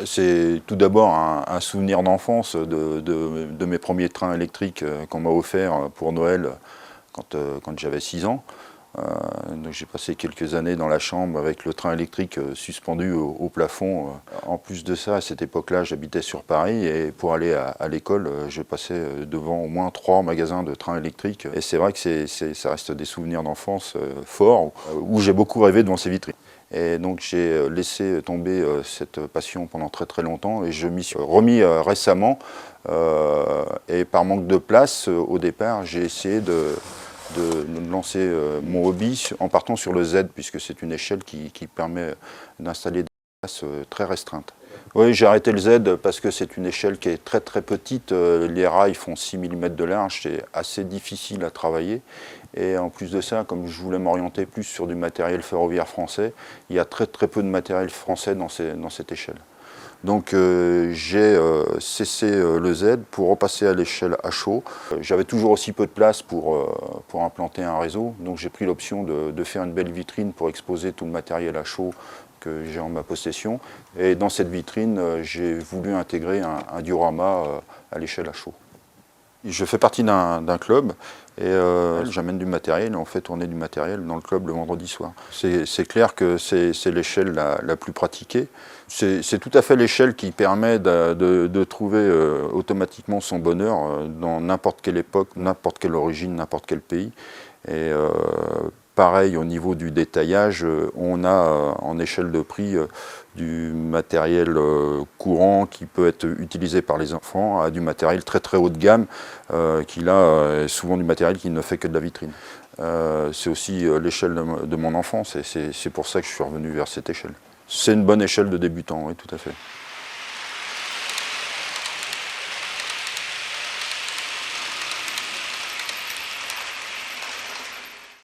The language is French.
C'est tout d'abord un souvenir d'enfance de mes premiers trains électriques qu'on m'a offert pour Noël quand j'avais 6 ans. Donc j'ai passé quelques années dans la chambre avec le train électrique suspendu au plafond. En plus de ça, à cette époque-là, j'habitais sur Paris et pour aller à l'école, je passais devant au moins 3 magasins de trains électriques. Et c'est vrai que ça reste des souvenirs d'enfance forts où j'ai beaucoup rêvé devant ces vitrines. Et donc j'ai laissé tomber cette passion pendant très très longtemps et je m'y suis remis récemment. Et par manque de place, au départ, j'ai essayé de lancer mon hobby en partant sur le Z, puisque c'est une échelle qui permet d'installer des places très restreintes. Oui, j'ai arrêté le Z parce que c'est une échelle qui est très très petite. Les rails font 6 mm de large, c'est assez difficile à travailler. Et en plus de ça, comme je voulais m'orienter plus sur du matériel ferroviaire français, il y a très très peu de matériel français dans cette échelle. Donc j'ai cessé le Z pour repasser à l'échelle à chaud. J'avais toujours aussi peu de place pour implanter un réseau, donc j'ai pris l'option de faire une belle vitrine pour exposer tout le matériel à chaud que j'ai en ma possession. Et dans cette vitrine, j'ai voulu intégrer un diorama à l'échelle à chaud. Je fais partie d'un club et j'amène du matériel et on fait tourner du matériel dans le club le vendredi soir. C'est clair que c'est l'échelle la plus pratiquée. C'est tout à fait l'échelle qui permet de trouver automatiquement son bonheur dans n'importe quelle époque, n'importe quelle origine, n'importe quel pays. Et pareil au niveau du détaillage, on a en échelle de prix du matériel courant qui peut être utilisé par les enfants à du matériel très très haut de gamme qui là est souvent du matériel qui ne fait que de la vitrine. C'est aussi l'échelle de mon enfance et c'est pour ça que je suis revenu vers cette échelle. C'est une bonne échelle de débutant, oui, tout à fait.